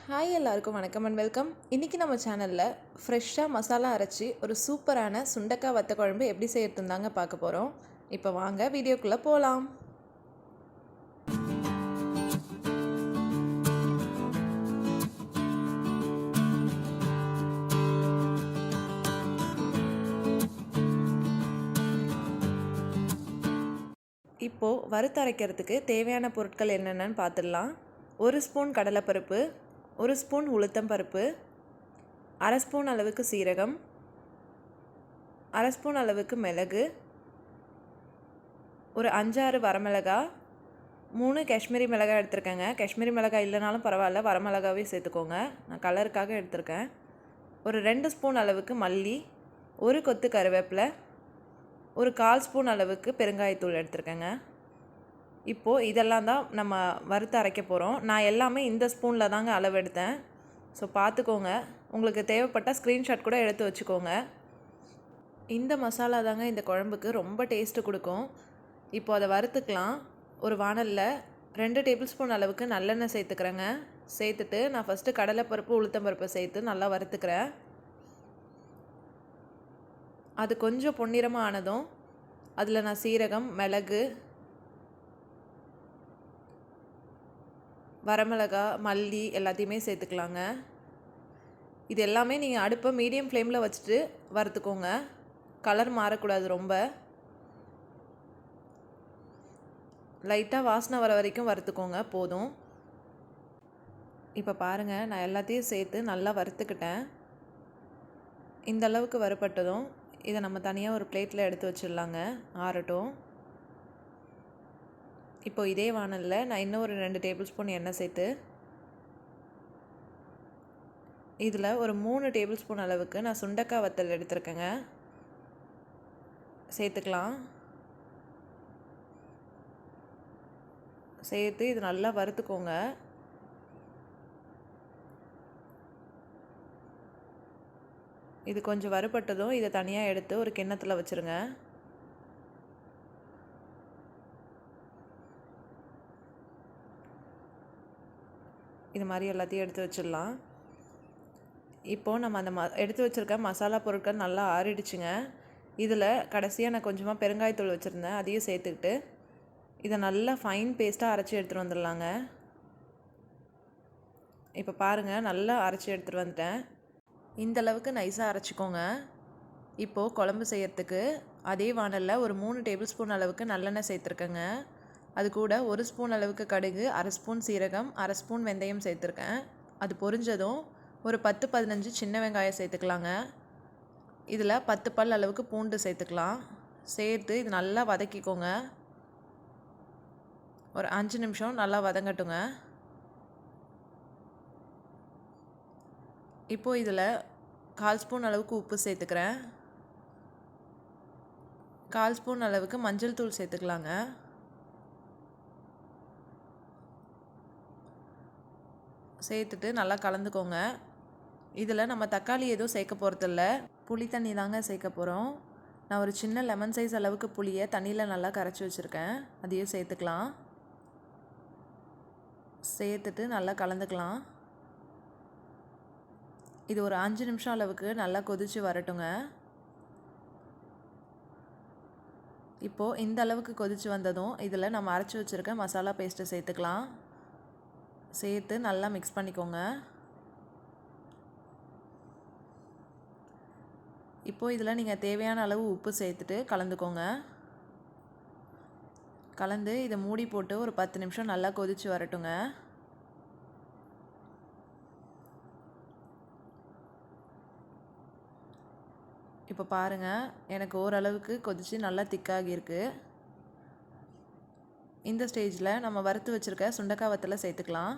Hi எல்லாருக்கும் வணக்கம் and welcome. இன்றைக்கி நம்ம சேனலில் ஃப்ரெஷ்ஷாக மசாலா அரைச்சி ஒரு சூப்பரான சுண்டக்காய் வத்த குழம்பு எப்படி செய்யறதுன்னு தாங்க பார்க்க போகிறோம். இப்போ வாங்க வீடியோக்குள்ளே போகலாம். இப்போது வறுத்து அரைக்கிறதுக்கு தேவையான பொருட்கள் என்னென்னு பார்த்துடலாம். 1 ஸ்பூன் கடலைப்பருப்பு, 1 ஸ்பூன் உளுத்தம்பருப்பு, 1/2 ஸ்பூன் அளவுக்கு சீரகம், 1/2 ஸ்பூன் அளவுக்கு மிளகு, ஒரு 5-6 வரமிளகா, 3 காஷ்மீரி மிளகாய் எடுத்திருக்கேங்க. காஷ்மீரி மிளகாய் இல்லைனாலும் பரவாயில்ல, வரமிளகாவே சேர்த்துக்கோங்க. நான் கலருக்காக எடுத்திருக்கேன். ஒரு 2 ஸ்பூன் அளவுக்கு மல்லி, ஒரு கொத்து கருவேப்பிலை, ஒரு 1/4 ஸ்பூன் அளவுக்கு பெருங்காயத்தூள் எடுத்திருக்கேங்க. இப்போது இதெல்லாம் தான் நம்ம வறுத்து அரைக்க போகிறோம். நான் எல்லாமே இந்த ஸ்பூனில் தாங்க அளவு எடுத்தேன். ஸோ பார்த்துக்கோங்க. உங்களுக்கு தேவைப்பட்டால் ஸ்க்ரீன்ஷாட் கூட எடுத்து வச்சுக்கோங்க. இந்த மசாலா தாங்க இந்த குழம்புக்கு ரொம்ப டேஸ்ட்டு கொடுக்கும். இப்போது அதை வறுத்துக்கலாம். ஒரு வாணலில் 2 டேபிள் ஸ்பூன் அளவுக்கு நல்லெண்ணெய் சேர்த்துக்கிறேங்க. சேர்த்துட்டு நான் ஃபஸ்ட்டு கடலைப்பருப்பு உளுத்தம்பருப்பை சேர்த்து நல்லா வறுத்துக்கிறேன். அது கொஞ்சம் பொன்னிறமாக ஆனதும் அதில் நான் சீரகம், மிளகு, வரமிளகா, மல்லி எல்லாத்தையுமே சேர்த்துக்கலாங்க. இது எல்லாமே நீங்கள் அடுப்பை மீடியம் ஃப்ளேமில் வச்சுட்டு வறுத்துக்கோங்க. கலர் மாறக்கூடாது. ரொம்ப லைட்டாக வாசனை வர வரைக்கும் வறுத்துக்கோங்க, போதும். இப்போ பாருங்கள், நான் எல்லாத்தையும் சேர்த்து நல்லா வறுத்துக்கிட்டேன். இந்த அளவுக்கு வறுபட்டதும் இதை நம்ம தனியாக ஒரு பிளேட்டில் எடுத்து வச்சிடலாங்க, ஆறட்டும். இப்போது இதே வாணலில் நான் இன்னும் ஒரு 2 டேபிள் ஸ்பூன் எண்ணெய் சேர்த்து இதில் ஒரு 3 டேபிள் ஸ்பூன் அளவுக்கு நான் சுண்டக்காய் வத்தல் எடுத்துருக்கேங்க, சேர்த்துக்கலாம். சேர்த்து இது நல்லா வறுத்துக்கோங்க. இது கொஞ்சம் வறுபட்டதும் இதை தனியாக எடுத்து ஒரு கிண்ணத்தில் வச்சுருங்க. இது மாதிரி எல்லாத்தையும் எடுத்து வச்சிடலாம். இப்போது நம்ம அந்த எடுத்து வச்சுருக்க மசாலா பொருட்கள் நல்லா ஆறிடுச்சுங்க. இதில் கடைசியாக நான் கொஞ்சமாக பெருங்காயத்தூள் வச்சுருந்தேன், அதையும் சேர்த்துக்கிட்டு இதை நல்லா ஃபைன் பேஸ்ட்டாக அரைச்சி எடுத்துகிட்டு வந்துடலாங்க. இப்போ பாருங்கள், நல்லா அரைச்சி எடுத்துகிட்டு வந்துட்டேன். இந்தளவுக்கு நைஸாக அரைச்சிக்கோங்க. இப்போது குழம்பு செய்யறதுக்கு அதே வாணலில் ஒரு 3 டேபிள் ஸ்பூன் அளவுக்கு நல்லெண்ணெய் சேர்த்துருக்கேங்க. அது கூட 1 ஸ்பூன் அளவுக்கு கடுகு, 1/2 ஸ்பூன் சீரகம், 1/2 ஸ்பூன் வெந்தயம் சேர்த்துருக்கேன். அது பொரிஞ்சதும் ஒரு 10-15 சின்ன வெங்காயம் சேர்த்துக்கலாங்க. இதில் 10 பல் அளவுக்கு பூண்டு சேர்த்துக்கலாம். சேர்த்து இது நல்லா வதக்கிக்கோங்க. ஒரு 5 நிமிஷம் நல்லா வதங்கட்டுங்க. இப்போது இதில் 1/4 ஸ்பூன் அளவுக்கு உப்பு சேர்த்துக்கிறேன். 1/4 ஸ்பூன் அளவுக்கு மஞ்சள் தூள் சேர்த்துக்கலாங்க. சேர்த்துட்டு நல்லா கலந்துக்கோங்க. இதில் நம்ம தக்காளி எதுவும் சேர்க்க போகிறதில்ல, புளி தண்ணி தாங்க சேர்க்க போகிறோம். நான் ஒரு சின்ன லெமன் சைஸ் அளவுக்கு புளியை தண்ணியில் நல்லா கரைச்சி வச்சுருக்கேன், அதையும் சேர்த்துக்கலாம். சேர்த்துட்டு நல்லா கலந்துக்கலாம். இது ஒரு 5 நிமிஷம் அளவுக்கு நல்லா கொதித்து வரட்டுங்க. இப்போது இந்த அளவுக்கு கொதித்து வந்ததும் இதில் நம்ம அரைச்சி வச்சுருக்க மசாலா பேஸ்ட்டை சேர்த்துக்கலாம். சேர்த்து நல்லா மிக்ஸ் பண்ணிக்கோங்க. இப்போது இதில் நீங்கள் தேவையான அளவு உப்பு சேர்த்துட்டு கலந்துக்கோங்க. கலந்து இதை மூடி போட்டு ஒரு 10 நிமிஷம் நல்லா கொதித்து வரட்டுங்க. இப்போ பாருங்கள், எனக்கு ஓரளவுக்கு கொதித்து நல்லா திக்காகியிருக்கு. இந்த ஸ்டேஜில் நம்ம வறுத்து வச்சுருக்க சுண்டக்காய் வத்தலை சேர்த்துக்கலாம்.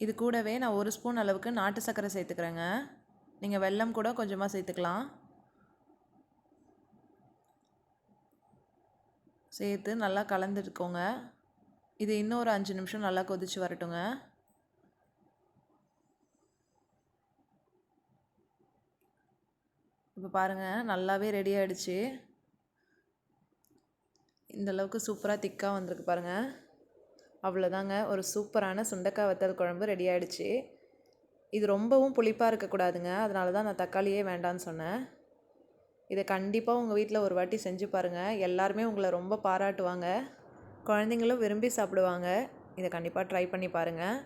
இது கூடவே நான் 1 ஸ்பூன் அளவுக்கு நாட்டு சர்க்கரை சேர்த்துக்கிறேங்க. நீங்கள் வெல்லம் கூட கொஞ்சமாக சேர்த்துக்கலாம். சேர்த்து நல்லா கலந்துட்டுக்கோங்க. இது இன்னும் ஒரு 5 நிமிஷம் நல்லா கொதித்து வரட்டுங்க. இப்போ பாருங்கள், நல்லாவே ரெடி ஆகிடுச்சு. இந்த அளவுக்கு சூப்பராக திக்காக வந்திருக்கு பாருங்கள். அவ்வளோதாங்க, ஒரு சூப்பரான சுண்டைக்காய் வத்தல் குழம்பு ரெடி ஆகிடுச்சு. இது ரொம்பவும் புளிப்பாக இருக்கக்கூடாதுங்க, அதனால தான் நான் தக்காளியே வேண்டான்னு சொன்னேன். இதை கண்டிப்பாக உங்கள் வீட்டில் ஒரு வாட்டி செஞ்சு பாருங்கள். எல்லாருமே உங்களை ரொம்ப பாராட்டுவாங்க. குழந்தைங்களும் விரும்பி சாப்பிடுவாங்க. இதை கண்டிப்பாக ட்ரை பண்ணி பாருங்கள்.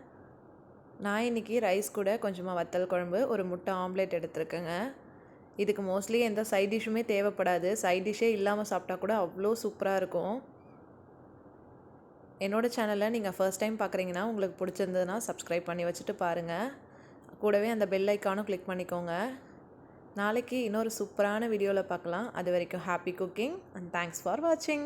நான் இன்றைக்கி ரைஸ் கூட கொஞ்சமாக வத்தல் குழம்பு, ஒரு முட்டை ஆம்லேட் எடுத்துருக்கேங்க. இதுக்கு மோஸ்ட்லி எந்த சைட் டிஷ்ஷுமே தேவைப்படாது. சைட் டிஷ்ஷே இல்லாமல் சாப்பிட்டா கூட அவ்வளோ சூப்பராக இருக்கும். என்னோடய சேனலை நீங்கள் ஃபர்ஸ்ட் டைம் பார்க்குறீங்கன்னா உங்களுக்கு பிடிச்சிருந்ததுன்னா சப்ஸ்கிரைப் பண்ணி வச்சுட்டு பாருங்கள். கூடவே அந்த பெல் ஐக்கானும் கிளிக் பண்ணிக்கோங்க. நாளைக்கு இன்னொரு சூப்பரான வீடியோவில் பார்க்கலாம். அது வரைக்கும் happy cooking and thanks for வாட்சிங்.